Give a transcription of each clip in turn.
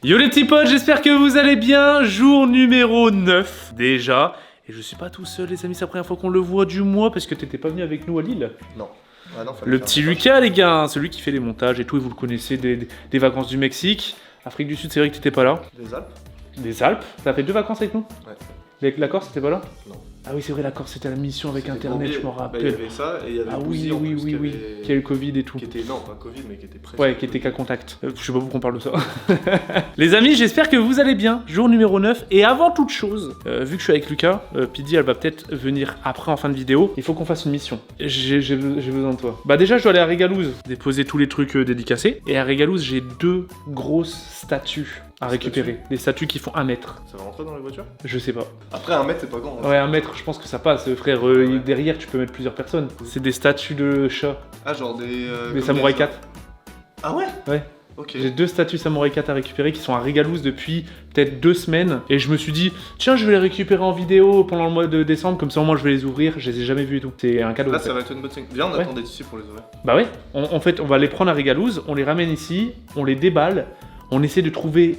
Yo les petits potes, j'espère que vous allez bien. Jour numéro 9 déjà. Et je suis pas tout seul les amis, c'est la première fois qu'on le voit du mois parce que t'étais pas venu avec nous à Lille. Non. Ah non, Le petit Lucas les gars, celui qui fait les montages et tout, et vous le connaissez des vacances du Mexique. Afrique du Sud, c'est vrai que t'étais pas là. Des Alpes. Des Alpes. T'as fait 2 vacances avec nous? Ouais. Avec la Corse, t'étais pas là? Non. Ah oui, c'est vrai, la Corse, c'était la mission avec internet, je m'en Bah, rappelle. il y avait ça et il y avait Ah Bouzy, oui, en plus, oui, oui, qui a eu le Covid et tout. Qui était, non, pas Covid, mais qui était presque. Ouais, qui était cas contact. Je sais pas pourquoi on parle de ça. Les amis, j'espère que vous allez bien. Jour numéro 9. Et avant toute chose, vu que je suis avec Lucas, Pidi, elle va peut-être venir après en fin de vidéo. Il faut qu'on fasse une mission. J'ai besoin de toi. Bah déjà, je dois aller à Régalouse, déposer tous les trucs dédicacés. Et à Régalouse, j'ai 2 grosses statues à récupérer. Des statues qui font 1 mètre. Ça va rentrer dans les voitures? Je sais pas. Après, 1 mètre, c'est pas grand. Hein. Ouais, 1 mètre, je pense que ça passe, frère. Ouais. Derrière, tu peux mettre plusieurs personnes. C'est des statues de chats. Ah, genre des. Des Samouraï 4. Ah ouais? Ouais. Ok. J'ai 2 statues Samouraï 4 à récupérer qui sont à Régalouse depuis peut-être 2 semaines. Et je me suis dit, tiens, je vais les récupérer en vidéo pendant le mois de décembre, comme ça au moins je vais les ouvrir. Je les ai jamais vus et tout. C'est un cadeau. Là, en fait. ça va être une bonne thing. Viens, on Ouais. attendait ici pour les ouvrir. Bah ouais, en fait, on va les prendre à Régalouse, on les ramène ici, on les déballe, on essaie de trouver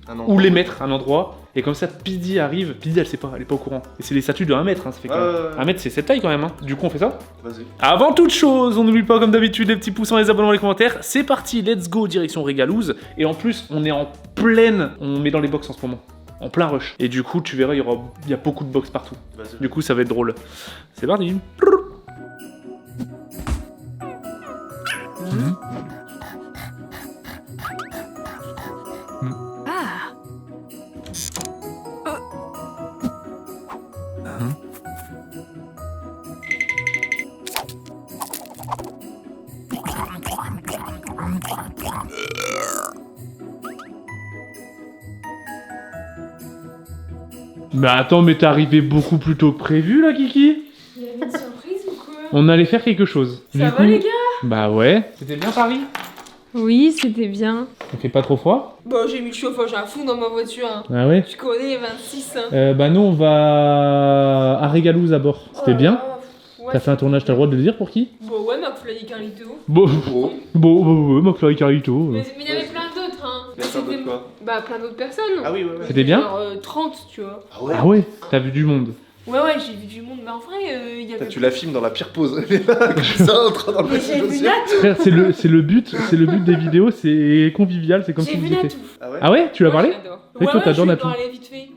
Ah non. où les mettre, un endroit. Et comme ça, Pidi arrive. Pidi, elle sait pas, elle est pas au courant. Et c'est des statues de 1 mètre, hein, ça fait quand même. 1 mètre, c'est cette taille quand même. Hein. Du coup, on fait ça. Vas-y. Avant toute chose, on n'oublie pas comme d'habitude les petits pouces, les abonnements, les commentaires. C'est parti, let's go, direction Régalouse. Et en plus, on est en pleine. On met dans les box en ce moment. En plein rush. Et du coup, tu verras, il y a beaucoup de box partout. Vas-y. Du coup, ça va être drôle. C'est parti. Mais attends, mais t'es arrivé beaucoup plus tôt que prévu là, Kiki? Il y avait une surprise ou quoi? On allait faire quelque chose. Ça va les gars? Bah ouais. C'était bien Paris? Oui, c'était bien. Ça fait pas trop froid? Bon, j'ai mis le chauffage à fond dans ma voiture. Hein. Ah ouais. Tu connais les 26. Hein. Bah nous on va à Régalouse à bord. C'était bien? Ouais. T'as fait un tournage, t'as le droit de le dire pour qui? Bon, ouais, McFly et Carlito. Bon, Oh. ouais, McFly et Carlito. Mais il y avait plein d'autres, hein. Mais ça c'était- d'autres quoi? Bah, plein d'autres personnes. Ah oui, ouais. C'était bien? Genre 30, tu vois. Ah ouais? Ah ouais, t'as vu du monde. Ouais, j'ai vu du monde. Mais en vrai, il y avait. Tu la filmes dans la pire pose. Elle est là, comme ça, en train d'enlever Mais ses j'ai vu chaussures. Natou. Frère, c'est le but des vidéos, c'est convivial, c'est comme J'ai si vu vous étiez. Natou. Ah ouais? Ah ouais, tu l'as Moi, parlé? j'adore. Oui, toi, t'adores je Natou. vais parler vite fait.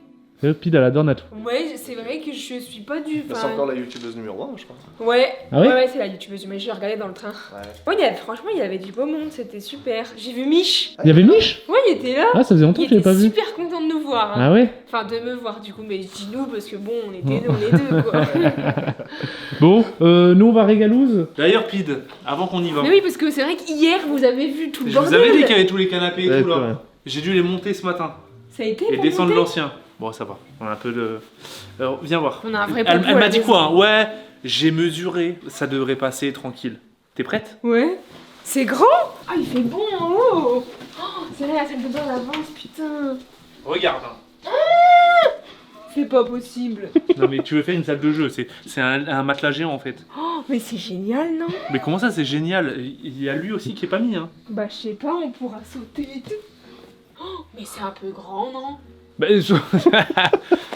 Pide, elle adore Natou. Ouais, c'est vrai que je suis pas du. Bah, c'est encore la youtubeuse numéro 1, je crois. Ouais, Ah ouais ouais, c'est la youtubeuse, mais je regardais dans le train. Ouais. Ouais, franchement, il y avait du beau monde, c'était super. J'ai vu Mich. Il y avait Mich? Ouais, il était là. Ah, ça faisait longtemps Il que je l'avais était pas vu. super content de nous voir. Hein. Ah ouais? Enfin, de me voir du coup, mais je dis nous parce que bon, on était on est deux quoi. Bon, nous on va à Régalouse. D'ailleurs, Pide, avant qu'on y va. Mais oui, parce que c'est vrai qu'hier vous avez vu tout le Je vous bordel. avais dit qu'il y avait tous les canapés et Ouais, tout c'est là. vrai. J'ai dû les monter ce matin. Ça a été Et pour descendre monter l'ancien. Bon, ça va. On a un peu de. Alors, viens voir. On a un vrai Elle, popo elle à m'a la dit maison. quoi hein? Ouais, j'ai mesuré. Ça devrait passer tranquille. T'es prête? Ouais. C'est grand. Ah, il fait bon en haut. Oh, c'est vrai, la salle de bain d'avance, putain. Regarde. hein. C'est pas possible. Non, mais tu veux faire une salle de jeu. C'est un matelas géant en fait. Oh, mais c'est génial, non? Mais comment ça, c'est génial? Il y a lui aussi qui est pas mis. Hein. Bah, je sais pas, on pourra sauter et tout. Oh, mais c'est un peu grand, non? Bah,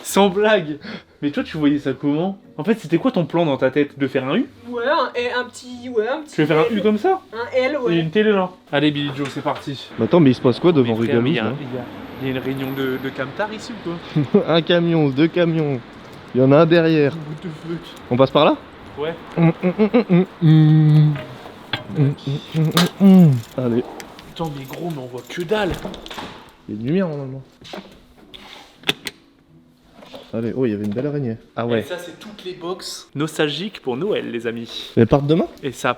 sans blague. Mais toi, tu voyais ça comment? En fait, c'était quoi ton plan dans ta tête? De faire un U? Ouais, un petit. Ouais, un petit. Tu veux faire un U comme ça? Un L, Et ouais. une télé là. Allez, Billy Joe, c'est parti. Mais attends, mais il se passe quoi devant Mais frère, mais Régalouse il y a une réunion de camtar ici ou quoi? Un camion, 2 camions. Il y en a un derrière. What the fuck? On passe par là? Ouais. Allez. Putain, mais gros, mais on voit que dalle. Il y a une lumière normalement. Allez, oh, il y avait une belle araignée. Ah Et ouais. ça, c'est toutes les box nostalgiques pour Noël, les amis. Elles partent demain? Et ça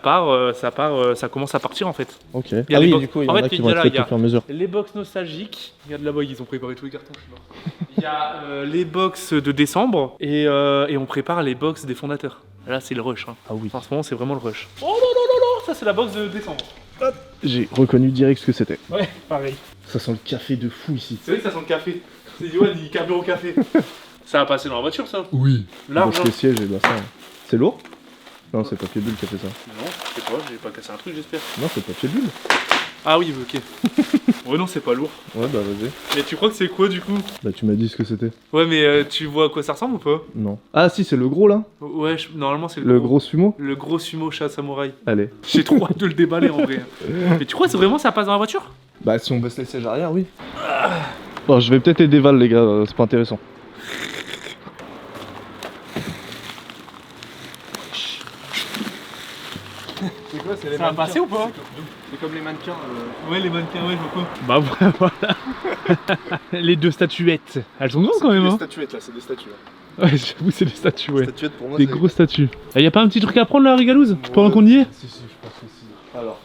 commence à partir en fait. Ok. y a Ah des oui, box- du coup, il y en en fait, a qui il y vont a être là, faites il y a- au fur et à mesure. Les box nostalgiques, regarde là-bas, ils ont préparé tous les cartons, je suis mort. Il y a les box de décembre et on prépare les box des fondateurs. Là, c'est le rush. Hein. Ah oui. En ce moment, c'est vraiment le rush. Oh non, non, non, non, ça, c'est la box de décembre. J'ai reconnu direct ce que c'était. Ouais, pareil. Ça sent le café de fou ici. C'est vrai que ça sent le café. C'est Yoann, il carbure au café. Ça va passer dans la voiture, ça? Oui. Large. Donc hein. le siège est bien ça. C'est lourd? Non, c'est Papier Bulle qui a fait ça. Non, je sais pas, j'ai pas cassé un truc, j'espère. Non, c'est Papier Bulle. Ah oui, ok. Ouais, non, c'est pas lourd. Ouais, bah vas-y. Mais tu crois que c'est quoi du coup? Bah tu m'as dit ce que c'était. Ouais, mais tu vois à quoi ça ressemble ou pas? Non. Ah si, c'est le gros là. Ouais, normalement c'est Le gros sumo. Le gros sumo chat samouraï. Allez. J'ai trop hâte de le déballer en vrai. Mais tu crois que vraiment ça passe dans la voiture? Bah si on baisse les sièges arrière, oui. Bon, je vais peut-être les dévaler les gars, c'est pas intéressant. C'est quoi, c'est les Ça va passer ou pas? C'est comme les mannequins. Ouais, les mannequins, ouais, je vois quoi. Bah voilà. Les deux statuettes. Elles sont grandes quand même, Des hein. statuettes là, c'est des statues. Ouais, j'avoue, c'est des statues, ouais. Statuettes pour moi, Des c'est- grosses statues. Et y a pas un petit truc à prendre là, Rigalouz, pendant qu'on y est? Si, si, je pense que si. Alors.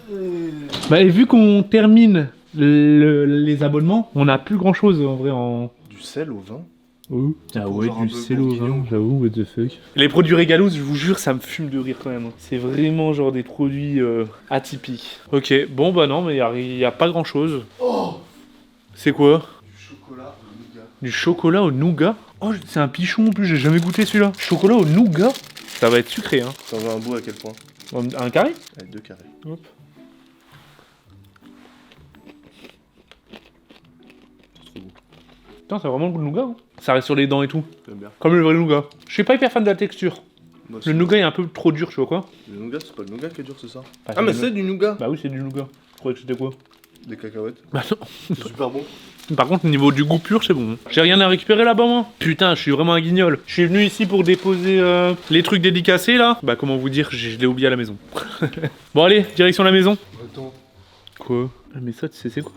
Bah, et vu qu'on termine les abonnements, on a plus grand chose en vrai en. Du sel au vin. Oh. Ah Pour ouais, genre un du peu sel au vin, bourguignon. j'avoue, what the fuck. Les produits Régalos, je vous jure, ça me fume de rire quand même. C'est vraiment genre des produits atypiques. Ok, bon bah non, mais y a pas grand chose. Oh, C'est quoi? du chocolat au nougat. Du chocolat au nougat? Oh, c'est un pichon en plus, j'ai jamais goûté celui-là. Chocolat au nougat? Ça va être sucré, hein. Ça en va un bout à quel point? Un carré? Allez, 2 carrés. Hop. C'est trop beau. Putain, c'est vraiment le goût de nougat, hein. Ça reste sur les dents et tout. J'aime bien. Comme le vrai nougat. Je suis pas hyper fan de la texture. Moi Le aussi. nougat est un peu trop dur, tu vois quoi? Le nougat, c'est pas le nougat qui est dur, c'est ça? Bah, Ah, mais du c'est du nougat. Bah oui, c'est du nougat. Je croyais que c'était quoi? Des cacahuètes. Bah non. C'est super bon. Par contre, au niveau du goût pur, c'est bon. J'ai rien à récupérer là-bas, moi. Putain, je suis vraiment un guignol. Je suis venu ici pour déposer les trucs dédicacés, là. Bah, comment vous dire, je l'ai oublié à la maison. Bon, allez, direction la maison. Attends. Quoi? Ah, mais ça, tu sais, c'est quoi?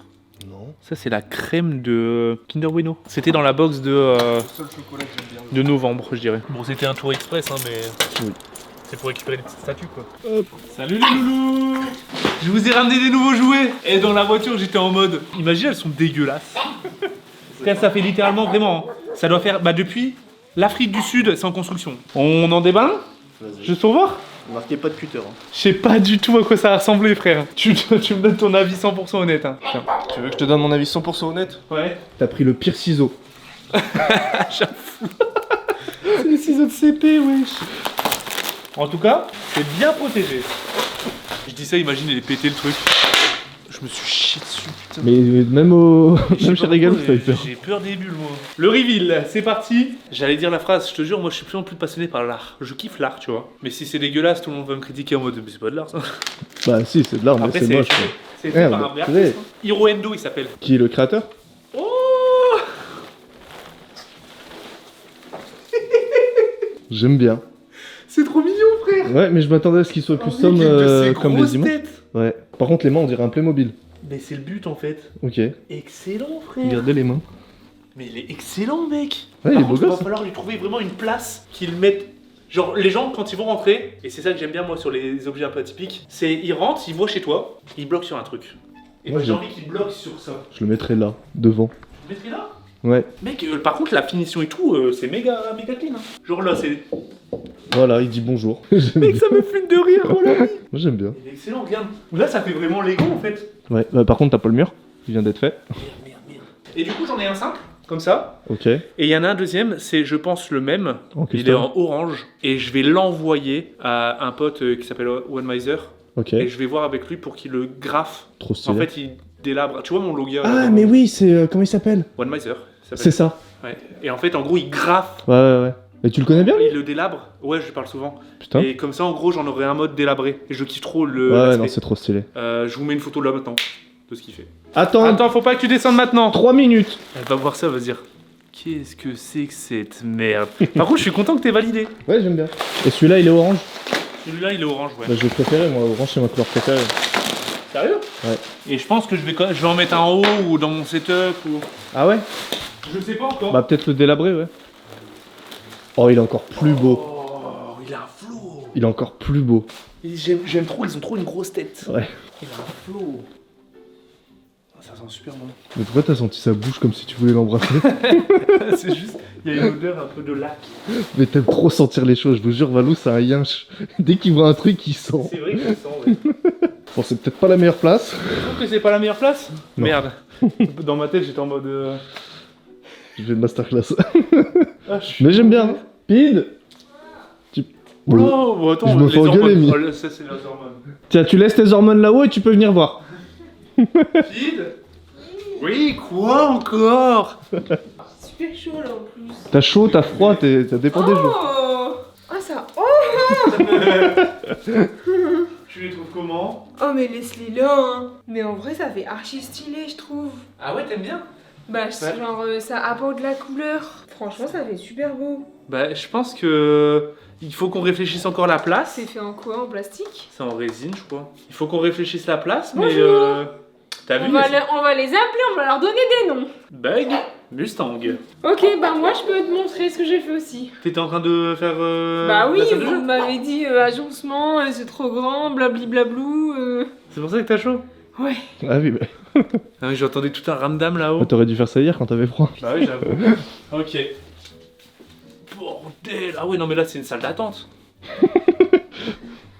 Non. Ça, c'est la crème de Kinder Bueno. C'était dans la box de Le seul chocolat que j'aime bien. de novembre, je dirais. Bon, c'était un tour express, hein, mais... Oui. C'est pour récupérer les petites statues, quoi. Hop. Salut les loulous. Je vous ai ramené des nouveaux jouets. Et dans la voiture, j'étais en mode... Imagine, elles sont dégueulasses. Frère, ça fait littéralement, vraiment... Ça doit faire... Bah, depuis l'Afrique du Sud, c'est en construction. On en déballe un? Vas-y. Juste pour voir? Marquez pas de cutter. Hein. Je sais pas du tout à quoi ça a ressemblé, frère. Tu me donnes ton avis 100% honnête, hein. Tiens. Tu veux que je te donne mon avis 100% honnête? Ouais. T'as pris le pire ciseau. C'est les ciseaux de CP, wesh. En tout cas, c'est bien protégé. Je dis ça, imagine, il est pété le truc. Je me suis chié dessus, putain. Mais même au. Je sais Même pas chez Regal, pourquoi, ça mais fait peur. J'ai peur des bulles, moi. Le reveal, c'est parti. J'allais dire la phrase, je te jure, moi je suis plus en plus passionné par l'art. Je kiffe l'art, tu vois. Mais si c'est dégueulasse, tout le monde va me critiquer en mode, mais c'est pas de l'art ça. Bah si, c'est de l'art, mais Après, c'est moche. quoi. c'est fait Merde, par un vrai purée. artiste, hein. Hiro Endo, il s'appelle. Qui est le créateur? Oh, J'aime bien. c'est trop mignon, frère. Ouais, mais je m'attendais à ce qu'il soit custom Avec de ces comme grosses les immenses. têtes. Ouais. Par contre, les mains, on dirait un Playmobil. Mais c'est le but en fait. Ok. Excellent, frère. Regardez les mains. Mais il est excellent, mec. Ouais, il Par est beau contre, il va gosse. falloir lui trouver vraiment une place qu'ils mettent. Genre, les gens, quand ils vont rentrer, et c'est ça que j'aime bien moi sur les objets un peu atypiques, c'est ils rentrent, ils voient chez toi, ils bloquent sur un truc. Et Moi, moi j'ai j'ai- envie qu'ils bloquent sur ça. Je le mettrai là, devant. Vous mettez là? Ouais. Mec, par contre, la finition et tout, c'est méga clean. Hein. Genre là, c'est. Voilà, il dit bonjour. J'aime Mec, bien. ça me fume de rire, oh là. Moi, j'aime bien. Il est excellent, regarde. Là, ça fait vraiment Lego en fait. Ouais. Bah, par contre, t'as pas le mur. Il vient d'être fait. Merde. Et du coup, j'en ai un simple, comme ça. Ok. Et il y en a un deuxième, c'est, je pense, le même. En Il est custom. en orange. Et je vais l'envoyer à un pote qui s'appelle One Miser. Ok. Et je vais voir avec lui pour qu'il le graffe. Trop En stylé. fait, il délabre. Tu vois mon logo Ah, mais oui, c'est. Comment il s'appelle? One Miser. ça C'est s'appelle. ça. Ouais. Et en fait, en gros, il graffe. Ouais. Et tu le connais bien, lui? Il le délabre. Ouais, je lui parle souvent. Putain. Et comme ça, en gros, j'en aurai un mode délabré. Et je kiffe trop le. Ouais, l'aspect. non, c'est trop stylé. Je vous mets une photo là maintenant de ce qu'il fait. Attends, Attends, faut pas que tu descendes maintenant. 3 minutes. Elle va voir ça, elle va se dire. Qu'est-ce que c'est que cette merde? Par contre, je suis content que t'aies validé. Ouais, j'aime bien. Et celui-là, il est orange? Celui-là, il est orange, ouais. Bah, je l'ai préféré, moi. Orange, c'est ma couleur préférée. Sérieux? Ouais. Et je pense que je vais en mettre un en haut ou dans mon setup ou. Ah ouais? Je sais pas encore. Bah, peut-être le délabrer, ouais. Oh, il est encore plus beau. Oh, il a un flow. Il est encore plus beau. J'aime trop, ils ont trop une grosse tête. Ouais. Il a un flow. Ah, ça sent super bon. Mais pourquoi t'as senti sa bouche comme si tu voulais l'embrasser? C'est juste, il y a une odeur un peu de lac. Mais t'aimes trop sentir les choses, je vous jure, Valou, c'est un yinche. Dès qu'il voit un truc, il sent. C'est vrai que ça sent, ouais. Bon, c'est peut-être pas la meilleure place. Tu trouves que c'est pas la meilleure place? Non. Merde. Dans ma tête, j'étais en mode. Je vais de masterclass. Ah, je suis- Mais j'aime bien. Pide Bon. Oh, bon, attends, Je me les fais engueuler, hormones. mais- Oh, là, ça, c'est les hormones. Tiens, tu laisses tes hormones là-haut et tu peux venir voir. Pid? Oui, quoi encore? Super chaud là en plus. T'as chaud, t'as froid, ça dépend des jours. Oh ah ça. Oh Tu les trouves comment? oh mais laisse-les là hein. Mais en vrai ça fait archi stylé je trouve. Ah ouais, t'aimes bien? Bah genre ça apporte la couleur. Franchement ça fait super beau. Bah, je pense que il faut qu'on réfléchisse encore la place. C'est fait en quoi? En plastique? C'est en résine, je crois. Il faut qu'on réfléchisse la place, mais Bonjour. t'as vu? On va les appeler, on va leur donner des noms. Bug, Mustang. Ok, bah moi je peux te montrer ce que j'ai fait aussi. T'étais en train de faire. Bah oui, la salle de jeu. vous m'avez dit agencement, c'est trop grand, blabli-blablou. C'est pour ça que t'as chaud? Ouais. Ah oui, bah. Ah oui, j'entendais tout un ramdam là-haut. T'aurais dû faire ça hier quand t'avais froid. Bah oui, j'avoue. Ok. Bordel. Ah oui, non, mais là, c'est une salle d'attente.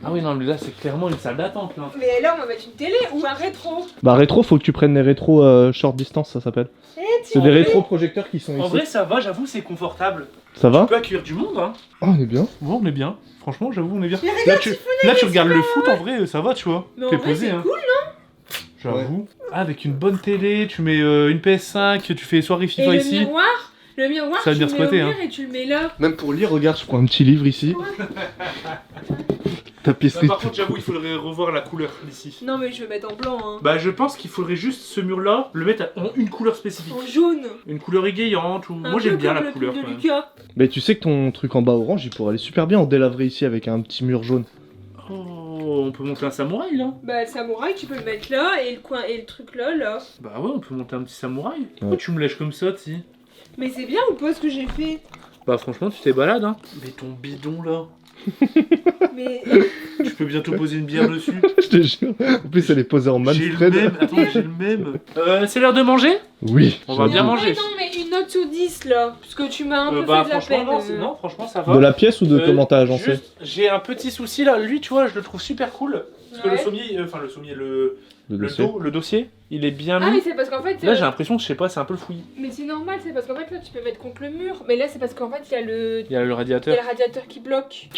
Ah oui, non, mais là, c'est clairement une salle d'attente, là. Mais là on va mettre une télé ou un rétro. Bah rétro, faut que tu prennes les rétros short distance, ça s'appelle. C'est des rétro-projecteurs qui sont En ici. vrai, ça va, j'avoue, c'est confortable. Ça va? Tu peux accueillir du monde, hein. Oh, on est bien. Bon, on est bien. Franchement, j'avoue, on est bien. Mais Là, regarde, tu regardes le foot, en vrai, ça va, tu vois. Mais en T'es vrai posé, c'est hein. cool. J'avoue. Ah, avec une bonne télé, tu mets une PS5, tu fais soirée Et FIFA le ici. miroir, Ça va tu bien le se mets au squatter, mur et tu le mets là. Même pour lire, regarde, je prends un petit livre ici. Ta pièce Par contre, j'avoue, il faudrait revoir la couleur d'ici. Non mais je vais mettre en blanc hein. Bah, je pense qu'il faudrait juste ce mur-là, le mettre en une couleur spécifique. En jaune. Une couleur égayante ou. Un Moi, j'aime peu bien comme la le couleur truc quand de même. Lucas. Mais tu sais que ton truc en bas orange, il pourrait aller super bien en délaverait ici avec un petit mur jaune. Oh, on peut monter un samouraï là. Bah le samouraï tu peux le mettre là et le coin et le truc là. Bah ouais, on peut monter un petit samouraï. Pourquoi tu me lèches comme ça, ti? Mais c'est bien ou pas ce que j'ai fait? Bah franchement, tu t'es balade, hein. Mais ton bidon là. Mais Tu peux bientôt poser une bière dessus. Je te jure. En plus, elle est posée en J'ai le Manfred. même. Attends, j'ai le même. C'est l'heure de manger? Oui. On va bien en manger. vrai, non mais une note sur 10 là. Parce que tu m'as un peu Bah fait de la franchement, peine. non, franchement, ça va. De la pièce ou de comment t'as agencé? Juste, j'ai un petit souci là. Lui, tu vois, je le trouve super cool. Parce que Ouais. le sommier, le dossier. dos, le dossier, il est bien Ah mis. mais c'est parce qu'en fait... Là, j'ai l'impression que je sais pas, c'est un peu le fouillis. Mais c'est normal, c'est parce qu'en fait là tu peux mettre contre le mur. Mais là c'est parce qu'en fait il y a le... Il y a le Il y radiateur. a le radiateur qui bloque.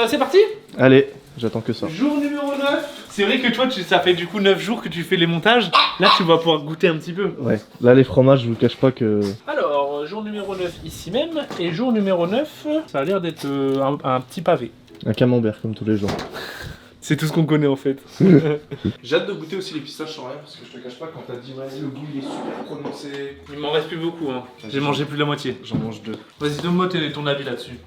C'est parti. Allez, j'attends que ça. Jour numéro 9. C'est vrai que toi, ça fait du coup 9 jours que tu fais les montages. Là, tu vas pouvoir goûter un petit peu. Ouais. Là, les fromages, je vous cache pas que. Alors, jour numéro 9 ici même. Et jour numéro 9, ça a l'air d'être un petit pavé. Un camembert comme tous les jours. C'est tout ce qu'on connaît en fait. J'ai hâte de goûter aussi les pistaches sans rien parce que je te cache pas, quand t'as dit ouais, le goût il est super prononcé. Il m'en reste plus beaucoup. Hein. J'ai mangé plus de la moitié. J'en mange 2. Vas-y, donne-moi ton avis là-dessus.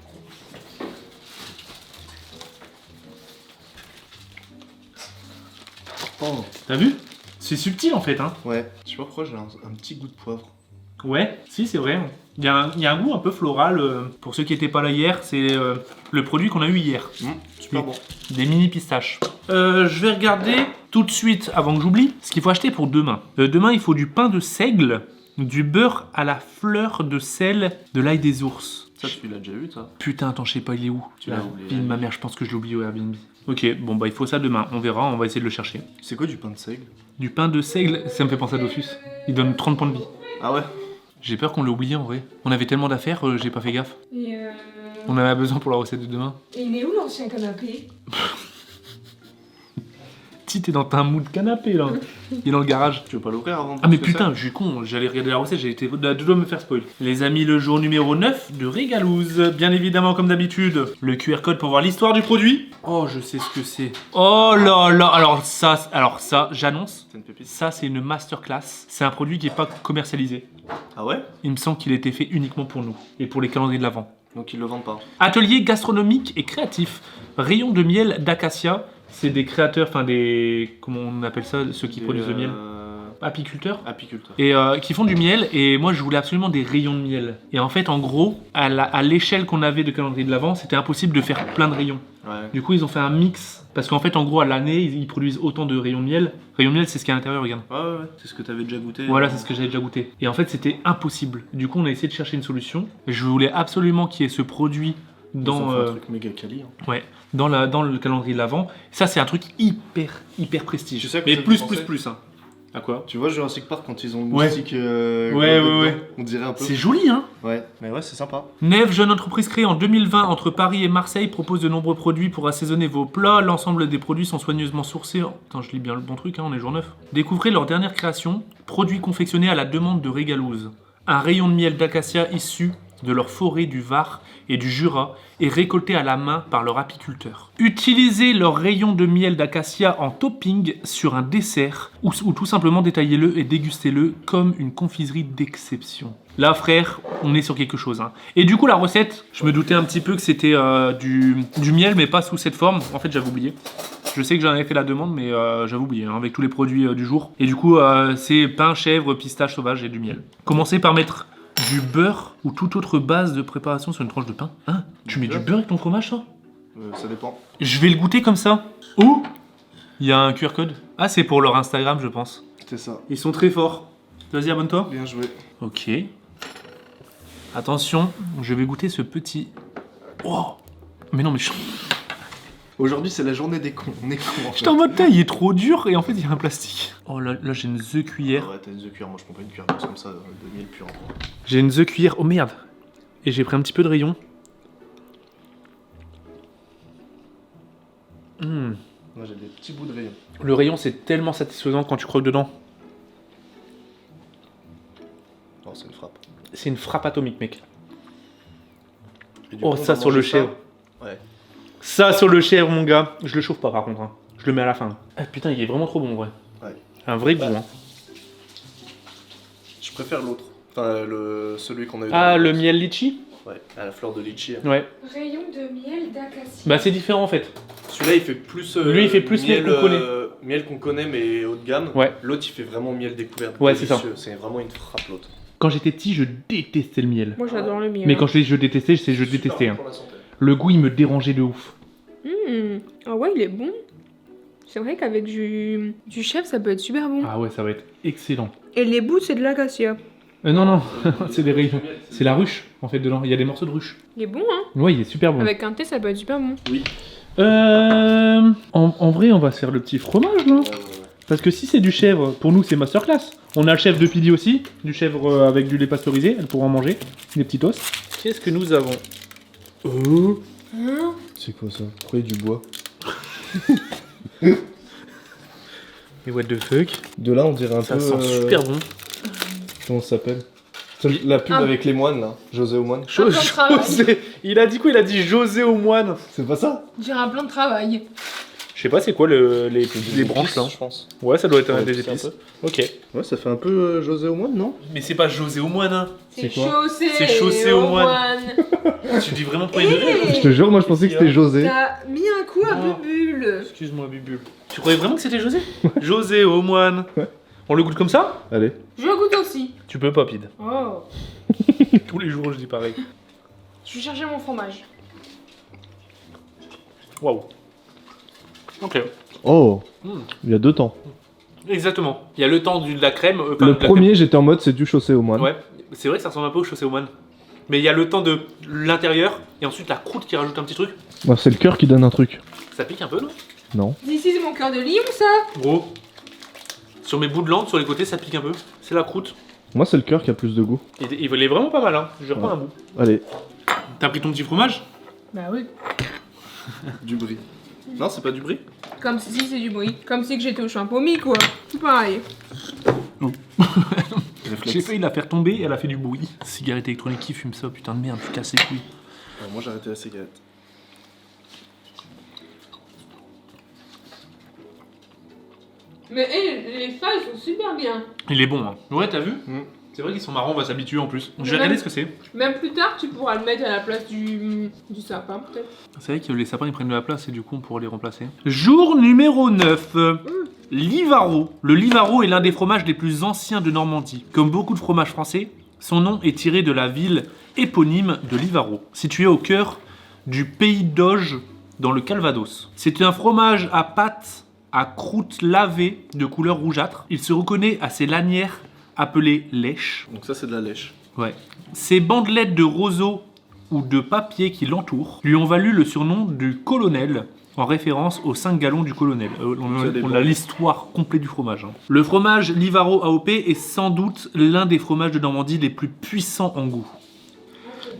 Oh. T'as vu? C'est subtil en fait. Hein. Ouais. Je sais pas pourquoi j'ai un petit goût de poivre. Ouais, si, c'est vrai. Il y a un goût un peu floral. Pour ceux qui n'étaient pas là hier, c'est le produit qu'on a eu hier. Super bon. Des mini pistaches. Je vais regarder tout de suite, avant que j'oublie, ce qu'il faut acheter pour demain. Demain, il faut du pain de seigle, du beurre à la fleur de sel, de l'ail des ours. Ça, tu l'as déjà vu, toi? Putain, attends, je sais pas, il est où? Tu l'as oublié. Vie de ma mère, je pense que je l'ai oublié au Airbnb. Ok, bon bah il faut ça demain, on verra, on va essayer de le chercher. C'est quoi du pain de seigle? Du pain de seigle, ça me fait penser à Dofus. Il donne 30 points de vie. Ah ouais? J'ai peur qu'on l'ait oublié en vrai. On avait tellement d'affaires, j'ai pas fait gaffe. Et On en a besoin pour la recette de demain. Et il est où l'ancien canapé? Si t'es dans un mood canapé là. Il est dans le garage. Tu veux pas l'ouvrir avant de Ah mais voir ce que putain, je suis con, j'allais regarder la recette, j'ai été à deux doigts de me faire spoil. Les amis, le jour numéro 9 de Régalouse. Bien évidemment, comme d'habitude, le QR code pour voir l'histoire du produit. Oh, je sais ce que c'est. Oh là là, alors ça, j'annonce. C'est une pépite. Ça, c'est une masterclass. C'est un produit qui est pas commercialisé. Ah ouais? Il me semble qu'il a été fait uniquement pour nous et pour les calendriers de l'Avent. Donc ils le vendent pas. Atelier gastronomique et créatif. Rayon de miel d'acacia. C'est des créateurs, enfin des... Comment on appelle ça? Ceux qui produisent le miel. Apiculteurs. Apiculteur. Et qui font du miel. Et moi, je voulais absolument des rayons de miel. Et en fait, en gros, à l'échelle qu'on avait de calendrier de l'Avent, c'était impossible de faire plein de rayons. Ouais. Du coup, ils ont fait un mix. Parce qu'en fait, en gros, à l'année, ils produisent autant de rayons de miel. Rayons de miel, c'est ce qu'il y a à l'intérieur, regarde. Ouais, ouais, ouais. C'est ce que t'avais déjà goûté. Voilà, c'est ce que j'avais déjà goûté. Et en fait, c'était impossible. Du coup, on a essayé de chercher une solution. Je voulais absolument qu'il y ait ce produit Ils ont dans, fait un truc méga quali. Hein. ouais, dans le calendrier de l'Avent. Ça, c'est un truc hyper prestigieux. Tu sais à quoi mais ça me plus, fait plus, penser plus. Hein. À quoi? Tu vois Jurassic Park quand ils ont le Ouais. moustique Ouais, globe ouais, dedans, ouais. on dirait un peu. C'est joli, hein? Ouais, mais ouais, c'est sympa. Neve, jeune entreprise créée en 2020 entre Paris et Marseille, propose de nombreux produits pour assaisonner vos plats. L'ensemble des produits sont soigneusement sourcés. Attends, je lis bien le bon truc, hein, on est jour 9. Découvrez leur dernière création, produits confectionnés à la demande de Régalouse. Un rayon de miel d'acacia issu de leur forêt du Var et du Jura et récolté à la main par leurs apiculteurs. Utilisez leur rayon de miel d'acacia en topping sur un dessert ou tout simplement détaillez-le et dégustez-le comme une confiserie d'exception. Là, frère, on est sur quelque chose. Hein. Et du coup, la recette, je me doutais un petit peu que c'était du miel, mais pas sous cette forme. En fait, j'avais oublié. Je sais que j'en avais fait la demande, mais j'avais oublié, hein, avec tous les produits du jour. Et du coup, c'est pain, chèvre, pistache sauvage et du miel. Commencez par mettre du beurre ou toute autre base de préparation sur une tranche de pain. Hein? Tu mets du beurre avec ton fromage, ça? Ça dépend. Je vais le goûter comme ça. Oh! Il y a un QR code. Ah, c'est pour leur Instagram, je pense. C'est ça. Ils sont très forts. Vas-y, abonne-toi. Bien joué. Ok. Attention, je vais goûter ce petit... Oh! Mais non, mais Aujourd'hui, c'est la journée des cons. On est cons en fait. j'étais en mode, il est trop dur et en fait, il y a un plastique. Oh là, là j'ai une The cuillère. Ouais, t'as une The cuillère. Moi, je prends pas une cuillère comme ça, de miel pur. J'ai une The cuillère. Oh merde! Et j'ai pris un petit peu de rayon. Mmh. Moi, j'ai des petits bouts de rayon. Le rayon, c'est tellement satisfaisant quand tu croques dedans. Oh, c'est une frappe. C'est une frappe atomique, mec. Et du Oh, coup, on ça va sur le manger ça. chèvre. Ouais. Ça sur le chèvre, mon gars. Je le chauffe pas, par contre. Hein. Je le mets à la fin. Ah putain, il est vraiment trop bon, en vrai. Ouais. Un vrai goût, hein. Je préfère l'autre. Enfin, celui qu'on a eu. Ah, dans le miel litchi? Ouais, à la fleur de litchi. Ouais. Rayon de miel d'acacia. Bah, c'est différent, en fait. Celui-là, il fait plus. Lui, il fait plus miel qu'on connaît. Miel qu'on connaît, mais haut de gamme. Ouais. L'autre, il fait vraiment miel découvert. Ouais, c'est ça. Délicieux. C'est vraiment une frappe, l'autre. Quand j'étais petit, je détestais le miel. Moi j'adore le miel. Mais quand je dis je détestais, c'est je Super détestais. bon Hein. pour la santé. Le goût, il me dérangeait de ouf. Ah ouais, il est bon. C'est vrai qu'avec du chèvre, ça peut être super bon. Ah ouais, ça va être excellent. Et les bouts, c'est de l'acacia. Non, non, c'est des rayons. C'est la ruche, en fait, dedans. Il y a des morceaux de ruche. Il est bon, hein. Ouais, il est super bon. Avec un thé, ça peut être super bon. En vrai, on va se faire le petit fromage, là. Parce que si c'est du chèvre, pour nous, c'est masterclass. On a le chèvre de Pidi aussi, du chèvre avec du lait pasteurisé, elle pourra en manger. Des petits toasts. Qu'est-ce que nous avons? Oh. Hein? C'est quoi ça? Pourquoi il y a du bois? Et what the fuck? De là, on dirait un Ça peu. sent super bon. Comment ça s'appelle? La pub Ah. avec les moines, là. José aux moines. Un plan de travail. José. Il a dit quoi? Il a dit José aux moines. C'est pas ça? J'ai un plan de travail. Je sais pas, c'est quoi les branches là? je pense. Ouais, ça doit être Ouais, des c'est un épices. Ok. Ouais, ça fait un peu José aux moines, non? Mais c'est pas José aux moines, hein. C'est quoi? chaussé. C'est chaussé aux moines. moines. Tu dis vraiment premier degré? Hey. Je te jure, moi je pensais que c'était José. T'as mis un coup à Oh. Bubule. Excuse-moi, Bubule. Tu croyais vraiment que c'était José? José aux moines. Ouais. On le goûte comme ça? Allez. Je goûte aussi. Tu peux pas, Pide. Oh. Tous les jours, je dis pareil. Je vais chercher mon fromage. Waouh. Ok. Oh, Mm. il y a 2 temps. Exactement. Il y a le temps de la crème. enfin, Le de la premier, j'étais en mode c'est du chaussé aux moines. crème. Ouais. C'est vrai que ça ressemble un peu au chaussé aux moines. Mais il y a le temps de l'intérieur et ensuite la croûte qui rajoute un petit truc. Ouais, c'est le cœur qui donne un truc. Ça pique un peu, non? Non. Ici, c'est mon cœur de lion, ça. Gros. Sur mes bouts de langue, sur les côtés, ça pique un peu. C'est la croûte. Moi, c'est le cœur qui a plus de goût. Il est vraiment pas mal, hein. Je reprends Ouais. un bout. Allez. T'as pris ton petit fromage? Bah oui. Du brie. Non, c'est pas du brie? Comme si c'est du bruit. Comme si que j'étais au champomis, quoi. Tout pareil. J'ai failli la faire tomber et elle a fait du bruit. Cigarette électronique, qui fume ça? Putain de merde, tu casses les couilles. Moi, j'ai arrêté la cigarette. Mais les fans sont super bien. Il est bon, hein. Ouais, t'as vu? Mm. C'est vrai qu'ils sont marrants, on va s'habituer en plus. Je vais Ouais. regarder ce que c'est. Même plus tard, tu pourras le mettre à la place du sapin, peut-être. C'est vrai que les sapins ils prennent de la place et du coup on pourra les remplacer. Jour numéro 9. Livaro. Le Livaro est l'un des fromages les plus anciens de Normandie. Comme beaucoup de fromages français, son nom est tiré de la ville éponyme de Livaro, située au cœur du pays d'Auge dans le Calvados. C'est un fromage à pâte à croûte lavée de couleur rougeâtre. Il se reconnaît à ses lanières appelées lèches. Donc ça, c'est de la lèche. Ouais. Ces bandelettes de roseau ou de papier qui l'entourent lui ont valu le surnom du colonel en référence aux 5 gallons du colonel. des On a l'histoire complète du fromage. Hein. Le fromage Livaro AOP est sans doute l'un des fromages de Normandie les plus puissants en goût.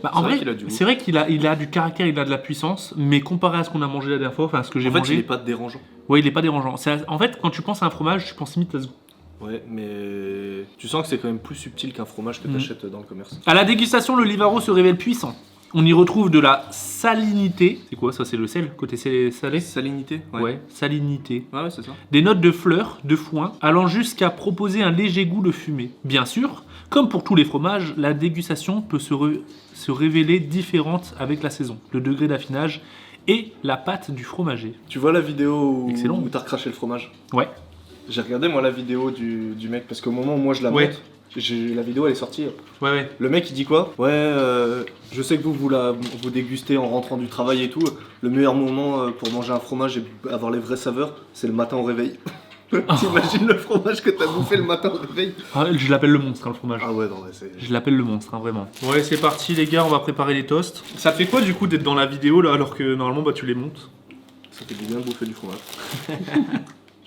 Bah, en vrai, c'est vrai qu'il a du caractère, il a de la puissance, mais comparé à ce qu'on a mangé la dernière fois, enfin ce que j'ai mangé... il est pas dérangeant. Ouais, il est pas dérangeant. En fait, quand tu penses à un fromage, tu penses limite à ce goût. Ouais, mais tu sens que c'est quand même plus subtil qu'un fromage que t'achètes dans le commerce. À la dégustation, le Livaro se révèle puissant. On y retrouve de la salinité. C'est quoi ça? C'est le sel, côté salé? Salinité. Ouais, salinité. Ouais, c'est ça. Des notes de fleurs, de foin, allant jusqu'à proposer un léger goût de fumée. Bien sûr, comme pour tous les fromages, la dégustation peut se révéler différente avec la saison, le degré d'affinage et la pâte du fromager. Tu vois la vidéo Excellent. où t'as recraché le fromage? Ouais. J'ai regardé moi la vidéo du mec parce qu'au moment où moi je la Ouais. monte, la vidéo elle est sortie. Ouais. Le mec il dit quoi? Ouais, je sais que vous dégustez en rentrant du travail et tout. Le meilleur moment pour manger un fromage et avoir les vraies saveurs, c'est le matin au réveil. T'imagines le fromage que t'as bouffé le matin au réveil? Ah, je l'appelle le monstre, hein, le fromage. Ah ouais, non, ouais, c'est... Je l'appelle le monstre, hein, vraiment. Ouais, c'est parti les gars, on va préparer les toasts. Ça te fait quoi du coup d'être dans la vidéo là alors que normalement bah tu les montes? Ça fait du bien de bouffer du fromage.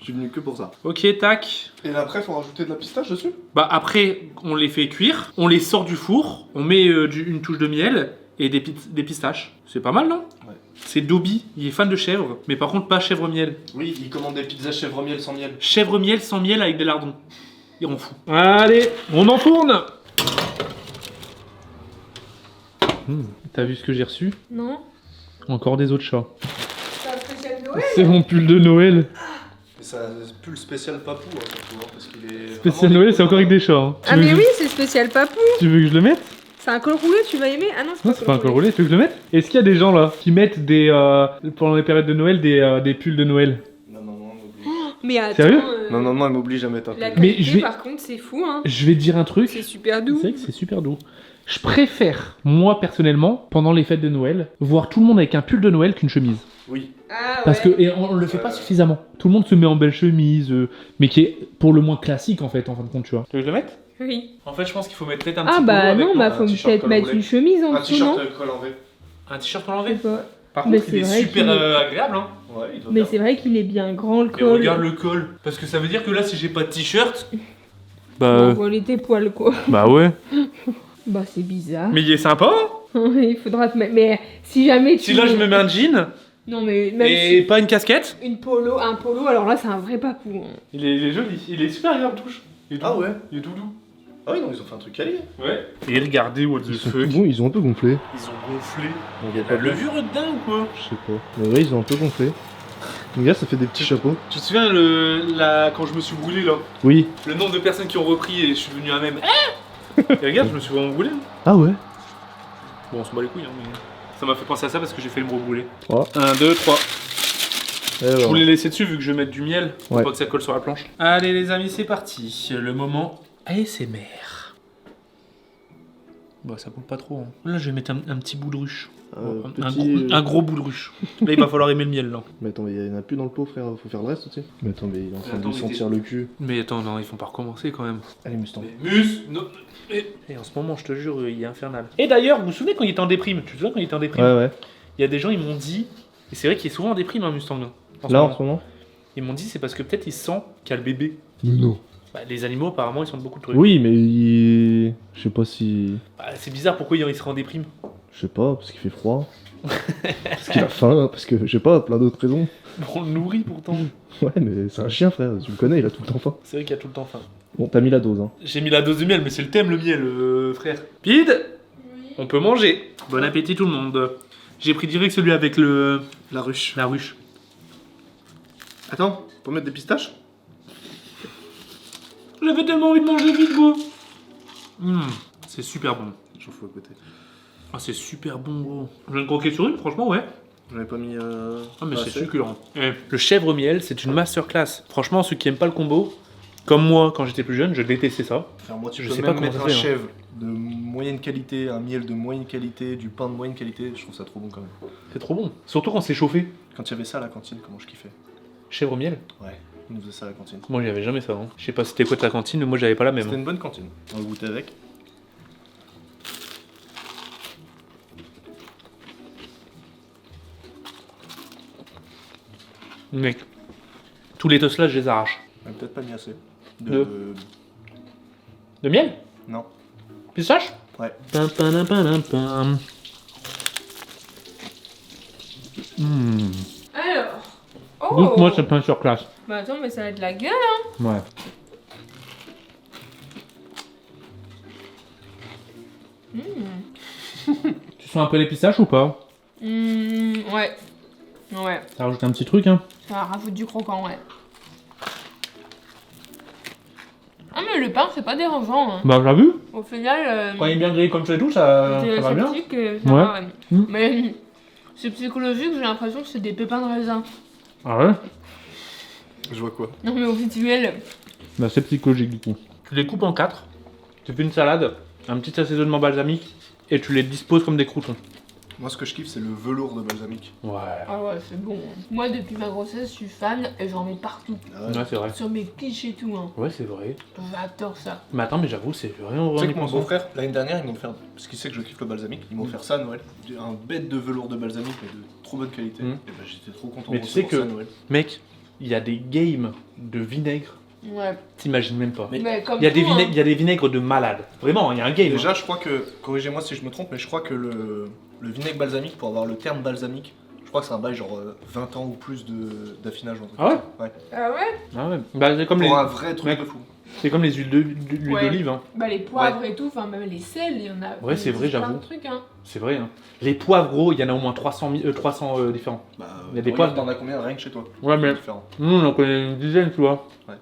Je suis venu que pour ça. Ok, tac. Et après, faut rajouter de la pistache dessus? Bah après, on les fait cuire, on les sort du four, on met une touche de miel et des pistaches. C'est pas mal, non? Ouais. C'est Dobby, il est fan de chèvre, mais par contre pas chèvre miel. Oui, il commande des pizzas chèvre miel sans miel. Chèvre miel sans miel avec des lardons. Il rend fou. Allez, on enfourne. T'as vu ce que j'ai reçu? Non. Encore des autres chats. C'est un spécial Noël. C'est mon pull de Noël. C'est un pull spécial papou, hein, surtout, hein, parce qu'il est... Spécial Noël, c'est encore avec des chats. Hein. Ah mais oui, c'est spécial papou. Tu veux que je le mette? C'est un col roulé, tu vas aimer? Ah non, Non, c'est pas un col roulé, tu veux que je le mette? Est-ce qu'il y a des gens là qui mettent pendant les périodes de Noël des pulls de Noël? Non, elle m'oblige. Mais attends. Sérieux Non, elle m'oblige à mettre un La pull. Mais qualité, je vais- par contre, c'est fou, hein. Je vais te dire un truc. C'est super doux. C'est vrai que c'est super doux. Je préfère, moi personnellement, pendant les fêtes de Noël, voir tout le monde avec un pull de Noël qu'une chemise. Oui. Ah ouais. Parce que et on le fait pas suffisamment. Tout le monde se met en belle chemise, mais qui est pour le moins classique en fait, en fin de compte, tu vois. Tu veux que je le mette? Oui. En fait, je pense qu'il faut mettre peut-être un Ah petit bah polo non, avec bah un faut t-shirt peut-être col mettre roulé. une chemise en Un dessous, non? t-shirt col en V. un t-shirt qu'on Je sais l'enlève. pas. Par Mais contre, il c'est est vrai super qu'il- agréable, hein. Ouais, il doit Mais bien. c'est vrai qu'il est bien grand le Et col. regarde le col. Parce que ça veut dire que là, si j'ai pas de t-shirt. On voit les tes poils quoi. Bah ouais. Bah c'est bizarre. Mais il est sympa, hein. Il faudra te mettre. Mais si jamais tu. Si là, je me mets un jean Non mais même et pas une casquette. si un polo, alors là c'est un vrai papou. Hein. Il est joli. Il est super agréable, touche. Il est tout Ah doux. ouais. Il est tout doux. Ah oui, non, ils ont fait un truc quali. Ouais. Et regardez, what the Ils sont fuck. tout bons, ils ont un peu gonflé. Ils ont gonflé. On voit La pas levure dedans ou quoi? Je sais pas. Mais ouais, ils ont un peu gonflé. Regarde, ça fait des petits chapeaux. Tu te souviens quand je me suis brûlé là? Oui. Le nombre de personnes qui ont repris et je suis devenu un même. Et regarde, je me suis vraiment brûlé. Hein. Ah ouais. Bon, on se bat les couilles, hein, mais ça m'a fait penser à ça parce que j'ai fait le brûler. Oh. 1, 2, 3. Et Je voilà. voulais laisser dessus vu que je vais mettre du miel pour Ouais. pas que ça colle sur la planche. Allez les amis, c'est parti. Le moment ASMR. Bon, ça coule pas trop. Hein. Là, je vais mettre un petit bout de ruche. Un gros bout de ruche. Là, il va falloir aimer le miel là. Mais attends, mais il y en a plus dans le pot, frère. Faut faire le reste aussi. Mais attends, mais il est en train Attends, de mais sentir t'es- le cul. Mais attends, non, ils font pas recommencer quand même. Allez, Mustang. Non. Et en ce moment, je te jure, il est infernal. Et d'ailleurs, vous vous souvenez quand il était en déprime? Tu te souviens quand il était en déprime? Ouais, ouais. Il y a des gens, ils m'ont dit, et c'est vrai qu'il est souvent en déprime, hein, Mustang. Là, en ce moment. Ils m'ont dit, c'est parce que peut-être il sent qu'il y a le bébé. Non. Bah, les animaux, apparemment, ils sentent beaucoup de trucs. Oui, mais il... Je sais pas si... Bah, c'est bizarre, pourquoi il serait en déprime? Je sais pas, parce qu'il fait froid. Parce qu'il a faim, parce que, je sais pas, plein d'autres raisons. On le nourrit pourtant. Ouais, mais c'est un chien, frère. Tu le connais, il a tout le temps faim. C'est vrai qu'il y a tout le temps faim. Bon, t'as mis la dose, hein. J'ai mis la dose de miel, mais c'est le thème, le miel, frère. Pide, on peut manger. Bon appétit tout le monde. J'ai pris direct celui avec La ruche. la ruche. Attends, pour mettre des pistaches? J'avais tellement envie de manger vite, gros. C'est super bon. J'en fous à côté. Ah, c'est super bon, gros. Je viens de croquer sur une, franchement, ouais. J'en ai pas mis... Ah, mais pas c'est assez. succulent. Le chèvre miel, c'est une masterclass. Franchement, ceux qui aiment pas le combo, comme moi quand j'étais plus jeune, je détestais ça. Enfin, moi, tu Je peux sais même pas comment mettre ça un fait, hein. chèvre de moyenne qualité, un miel de moyenne qualité, du pain de moyenne qualité, je trouve ça trop bon quand même. C'est trop bon. Surtout quand c'est chauffé. Quand il y avait ça à la cantine, comment je kiffais. Chèvre miel. Ouais, ils nous faisaient ça à la cantine. Moi, j'avais jamais ça. Hein. Je sais pas c'était quoi ta cantine, mais moi, j'avais pas la même. C'était une bonne cantine. On va goûter avec. Mec, tous les toasts là, je les arrache. On a peut-être pas mis assez. De miel? Non. Pistache? Ouais. Pam, pam, pam, pam. Alors. Oh. Goûte-moi ce pain sur classe. Bah attends, mais ça va être la gueule, hein. Ouais. Tu sens un peu les pistaches ou pas? Ouais. Ouais. Ça rajoute un petit truc, hein. Ça va rajouter du croquant, ouais. Ah mais le pain c'est pas dérangeant, hein. Bah, t'as vu? Au final, Quand il est bien grillé comme ça et tout, ça va bien. sceptique, ça Ouais. va, ouais. Mm. Mais c'est psychologique, j'ai l'impression que c'est des pépins de raisin. Ah ouais? Je vois quoi. Non mais au visuel. Bah, c'est psychologique du coup. Tu les coupes en 4, tu fais une salade, un petit assaisonnement balsamique et tu les disposes comme des croutons. Moi, ce que je kiffe, c'est le velours de balsamique. Ouais. Ah ouais, c'est bon. Moi depuis ma grossesse, je suis fan et j'en mets partout. Ah Ouais, c'est vrai. Sur mes quiches et tout, hein. Ouais, c'est vrai. J'adore ça. Mais attends, mais j'avoue, c'est vraiment Tu sais que vraiment mon beau-frère, l'année dernière, ils m'ont offert, parce qu'il sait que je kiffe le balsamique, ils m'ont offert ça à Noël. Un bête de velours de balsamique, mais de trop bonne qualité. Mm. Et bah, j'étais trop content Mais de tu sais recevoir que- ça à Noël. Mec, il y a des games de vinaigre, Ouais. t'imagines même pas. Mais comme Il y, a des tout, hein. il y a des vinaigres de malade. Vraiment, il y a un game. Déjà, je crois que, corrigez-moi si je me trompe, mais je crois que le vinaigre balsamique, pour avoir le terme balsamique, je crois que c'est un bail genre 20 ans ou plus d'affinage. ou un truc Ah ouais comme ça. Ouais. Ah ouais. Ah ouais. Bah, c'est comme, Pour les... un vrai truc Mec. de fou. c'est comme les huiles d'huile Ouais. d'olive. Hein. Bah les poivres et tout, enfin même les sels, il y en a. Ouais, c'est vrai, plein j'avoue. de trucs, hein. C'est vrai. Hein. Les poivres, gros, il y en a au moins 300 différents. Bah, Il y a des regarde, poivres. T'en as combien rien que chez toi? Ouais, mais Différent. nous, on en connaît une dizaine, tu vois. Ouais.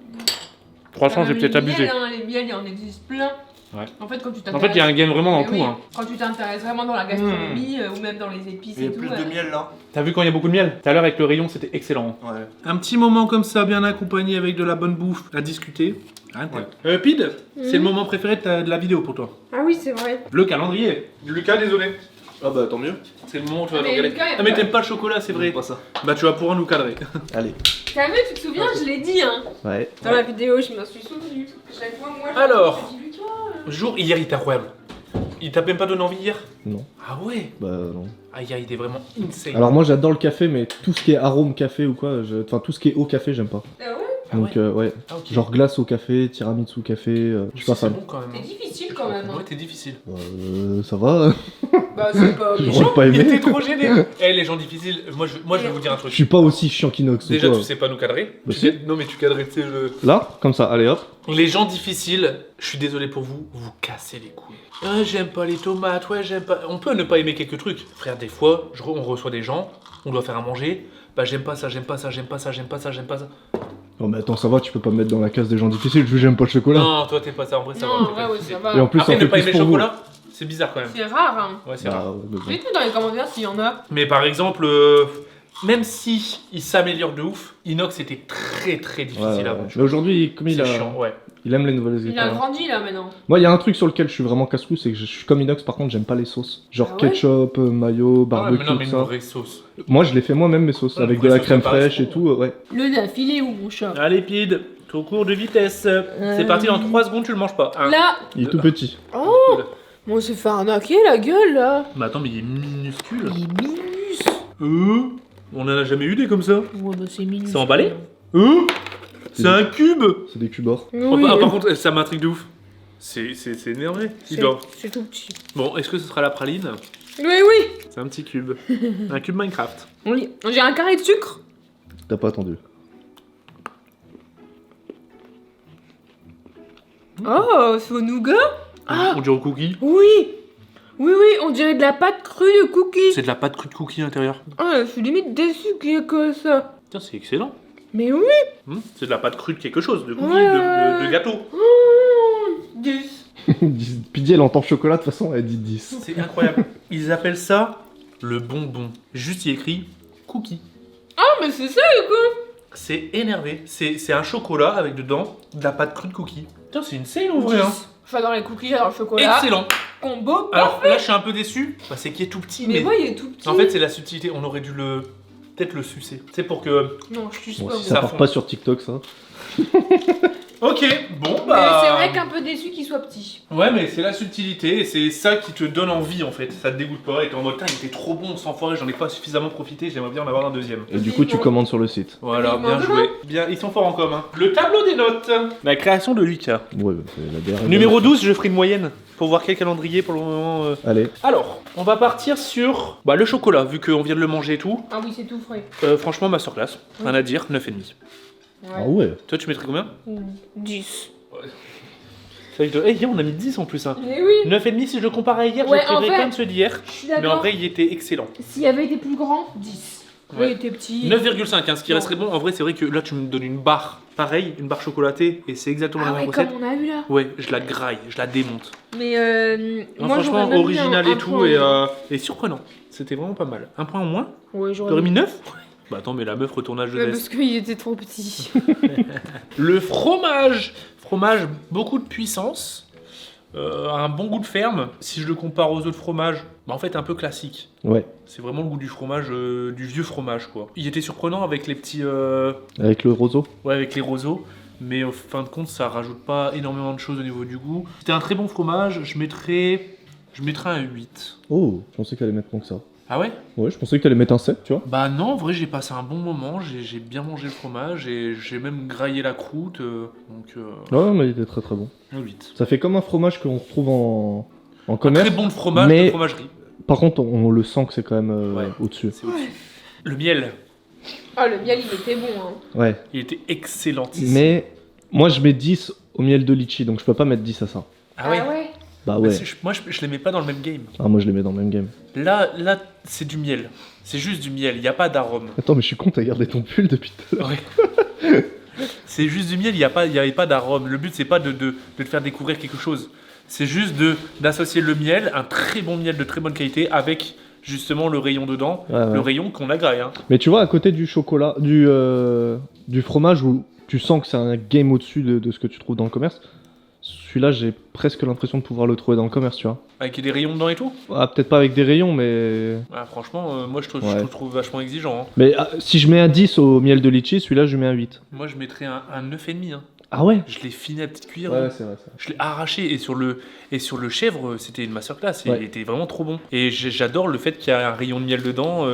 300, Ah, j'ai même peut-être les abusé. miels, hein, les miels, il en existe plein. Ouais. En fait, quand tu En t'intéresses. fait, il y a un game vraiment dans Mais tout. oui, hein. Quand tu t'intéresses vraiment dans la gastronomie ou même dans les épices Il y a et tout. plus de miel là. T'as vu quand il y a beaucoup de miel? Tout à l'heure, avec le rayon, c'était excellent. Ouais. Un petit moment comme ça, bien accompagné avec de la bonne bouffe à discuter. Hein, Pide, c'est le moment préféré de la vidéo pour toi. Ah oui, c'est vrai. Le calendrier. Lucas, désolé. Ah bah tant mieux. C'est le moment où tu vas Ah, nous mais regarder. Lucas, il y a Ah, mais pas- t'aimes pas le chocolat, c'est vrai. Pas ça. Bah, tu vas pouvoir nous cadrer. Allez. T'as vu, tu te souviens, je l'ai dit, hein. Ouais. Dans la vidéo, je m'en suis souvenu. Chaque fois, moi, Alors. je dis Lucas. Jour, hier, il était incroyable. Il t'a même pas donné envie hier? Non. Ah ouais? Bah non. Aïe, il était vraiment insane. Alors moi j'adore le café, mais tout ce qui est arôme café ou quoi, enfin tout ce qui est au café, j'aime pas. Ah ouais. Ah Donc ouais. Ah, ok. Genre glace au café, tiramisu au café, je suis pas C'est fan. bon quand même. C'est hein. difficile quand même. Ouais, Hein. t'es difficile. Ça va. Bah, c'est pas J'aurais méchant. pas Il était aimé. trop gêné. Eh, les gens difficiles, moi je vais vous dire un Je truc. suis pas aussi chiant qu'Inox ou Déjà, quoi. tu sais pas nous cadrer. Bah, Tu si. sais- Non, mais tu cadrais, tu sais, le. Là, comme ça, allez hop. Les gens difficiles, je suis désolé pour vous, vous cassez les couilles. Ah, j'aime pas les tomates, ouais, j'aime pas. On peut ne pas aimer quelques trucs. Frère, des fois, on reçoit des gens, on doit faire à manger. Bah, j'aime pas ça, j'aime pas ça, j'aime pas ça, j'aime pas ça, j'aime pas ça. Non mais attends, ça va, tu peux pas me mettre dans la case des gens difficiles, je j'aime pas le chocolat. Non, toi, t'es pas ça, en vrai, ça va. Non, t'es ouais, pas ouais, difficile. ça va. Et en plus, Après, ça ne fait pas plus aimer le pour vous. chocolat, c'est bizarre quand même. C'est rare, hein. Ouais, c'est Bah, rare. ouais, mais bon. Dites-nous dans les commentaires s'il y en a. Mais par exemple, même si il s'améliore de ouf, Inox était très très difficile Ouais, avant. ouais. Mais aujourd'hui, comme il C'est a, chiant, ouais. il aime les nouvelles Il a étoiles. grandi là maintenant. Moi, il y a un truc sur lequel je suis vraiment casse-cou, c'est que je suis comme Inox, par contre, j'aime pas les sauces. Genre Ah ouais ketchup, mayo, Ah ouais, mais barbecue, non, mais tout une ça. vraie sauce. Moi, je les fais moi-même mes sauces, Ouais, avec une de vraie la sauce crème de base, fraîche et bon. tout, ouais. Le neuf, il est où mon chat? Allez, Pide, ton cours de vitesse. C'est parti, dans 3 secondes, tu le manges pas. Un. Là. Il est tout petit. Oh. On s'est fait arnaquer la gueule là. Mais attends, mais il est minuscule. Il est minus. On en a jamais eu des comme ça. Ouais, bah c'est minus. C'est emballé C'est un cube. C'est des cubes-or. Oui, Par contre, ça m'intrigue de ouf. C'est énervé. Il dort. c'est tout petit. Bon, est-ce que ce sera la praline? Oui, oui. C'est un petit cube. Un cube Minecraft. Oui. J'ai un carré de sucre. T'as pas attendu. Oh, c'est au nougat. Ah. On dirait au cookie. Oui. Oui, oui, on dirait de la pâte crue de cookies. C'est de la pâte crue de cookie à l'intérieur. Ah, je suis limite déçue qu'il y ait que ça. Tiens, c'est excellent. Mais oui. C'est de la pâte crue de quelque chose, de cookie, Ouais. de gâteau. 10. Pidi, elle entend chocolat, de toute façon, elle dit 10. C'est incroyable. Ils appellent ça le bonbon. Juste, il écrit cookie. Ah, mais c'est ça, quoi. C'est énervé. C'est un chocolat avec dedans de la pâte crue de cookie. Putain, c'est une scène en vrai. Hein. J'adore les cookies, j'adore le chocolat. Excellent. Combo. Alors là, je suis un peu déçu. Bah, c'est qu'il est tout petit, Mais mais. moi, il est tout petit. En fait, c'est la subtilité. On aurait dû le. Peut-être le sucer. C'est pour que. Non, je suis Bon, pas. si Ça ça part fond. pas sur TikTok, ça. Ok, bon Mais bah. c'est vrai qu'un peu déçu qu'il soit petit. Ouais, mais c'est la subtilité et c'est ça qui te donne envie en fait. Ça te dégoûte pas et t'es en mode, il était trop bon sans foirer, j'en ai pas suffisamment profité, j'aimerais bien en avoir un deuxième. Et du coup, tu commandes sur le site. Voilà, Ils bien mangent joué. Bien, ils sont forts en com. Hein. Le tableau des notes. La création de Lucas. Ouais, c'est la dernière. Numéro 12, je ferai une moyenne pour voir quel calendrier pour le moment. Allez. Alors, on va partir sur le chocolat, vu qu'on vient de le manger et tout. Ah oui, c'est tout frais. Franchement, masterclass, rien à dire, 9,5. Ah ouais. Toi, tu mettrais combien? 10. Ça, hier, on a mis 10 en plus. Hein. Mais oui. 9,5 si je le compare à hier, Ouais, je préférerais en fait, quand même ceux d'hier. Je suis Mais en d'accord. vrai, il était excellent. S'il avait été plus grand, 10. Ouais. Il était petit. 9,5, hein, ce qui Non. resterait bon. En vrai, c'est vrai que là, tu me donnes une barre, pareil, une barre chocolatée, et c'est exactement Ah la même ouais, comme recette. on a eu là. Ouais, je la graille, je la démonte. Mais Non, moi, franchement, j'aurais même original mis et tout, et surprenant. C'était vraiment pas mal. Un point en moins? Ouais, j'aurais T'aurais mis 9? Bah attends, mais la meuf retournage de Ouais, veste. parce qu'il était trop petit. Le fromage. Fromage, beaucoup de puissance. Un bon goût de ferme. Si je le compare aux autres fromages, en fait un peu classique. Ouais. C'est vraiment le goût du fromage, du vieux fromage quoi. Il était surprenant avec les petits... Avec le roseau. Ouais, avec les roseaux. Mais au fin de compte, ça rajoute pas énormément de choses au niveau du goût. C'était un très bon fromage, je mettrais un 8. Oh, je pensais qu'elle allait mettre moins que ça. Ah ouais? Ouais, je pensais que t'allais mettre un 7, tu vois. Bah non, en vrai j'ai passé un bon moment, j'ai bien mangé le fromage et j'ai même graillé la croûte, donc Ouais, mais il était très très bon. un 8. Ça fait comme un fromage qu'on retrouve en Un commerce. très bon fromage mais- de fromagerie. Par contre, on le sent que c'est quand même Ouais. au-dessus. C'est au-dessus. Le miel, Ah, le miel, il était bon. Hein. Ouais. il était excellent. Mais moi, je mets 10 au miel de litchi, donc je peux pas mettre 10 à ça. Ah ouais, Bah Bah, ouais. moi je les mets pas dans le même game. Ah, moi, je les mets dans le même game. Là c'est du miel. C'est juste du miel, il n'y a pas d'arôme. Attends, mais je suis con, t'as gardé ton pull depuis tout à l'heure. Ouais. C'est juste du miel, il n'y avait pas d'arôme. Le but c'est pas de te faire découvrir quelque chose. C'est juste d'associer le miel, un très bon miel de très bonne qualité, avec justement le rayon dedans, Ouais, ouais. le rayon qu'on a graille. Hein. Mais tu vois, à côté du chocolat, du fromage où tu sens que c'est un game au-dessus de ce que tu trouves dans le commerce, celui-là, j'ai presque l'impression de pouvoir le trouver dans le commerce, tu vois. Avec des rayons dedans et tout. Ah, peut-être pas avec des rayons, mais. Ah, franchement, moi je Ouais. le trouve vachement exigeant. Hein. Mais si je mets un 10 au miel de litchi, celui-là, je mets un 8. Moi je mettrais un 9,5. Hein. Ah ouais. Je l'ai fini à petite cuillère. hein. c'est vrai, ça. Je l'ai arraché et sur le chèvre, c'était une masterclass. Ouais. Il était vraiment trop bon. Et j'adore le fait qu'il y a un rayon de miel dedans.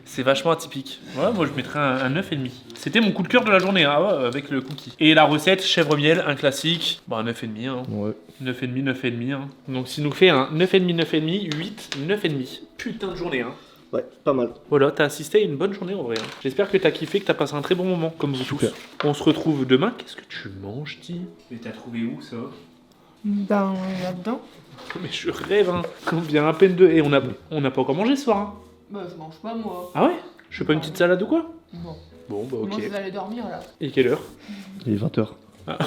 C'est vachement atypique. Voilà, moi je mettrais un 9,5. C'était mon coup de cœur de la journée, hein, ouais, avec le cookie. Et la recette, chèvre miel, un classique. Bah, un 9,5. Hein. Ouais. 9,5. Hein. Donc, s'il nous fait un 9,5, 8, 9,5. Putain de journée, hein. Ouais, pas mal. Voilà, t'as assisté à une bonne journée en vrai. Hein. J'espère que t'as kiffé, que t'as passé un très bon moment, comme vous Super. tous. On se retrouve demain. Qu'est-ce que tu manges, Ti? Mais t'as trouvé où ça? Ben, là-dedans. Mais je rêve, hein. On vient à peine de. Et on n'a pas encore mangé ce soir. Hein. Bah, je mange pas, moi. Ah ouais? Je fais pas une petite salade ou quoi? Non. Bon, bah Moi, ok. je vais aller dormir, là. Et quelle heure? Il est 20h. Ah.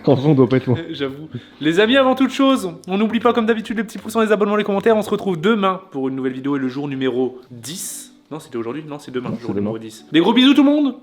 En vrai, on doit pas être loin. J'avoue. Les amis, avant toute chose, on n'oublie pas comme d'habitude les petits pouces, les abonnements, les commentaires. On se retrouve demain pour une nouvelle vidéo et le jour numéro 10. Non, c'était aujourd'hui? Non, c'est demain, Non, jour c'est numéro demain. 10. Des gros bisous tout le monde!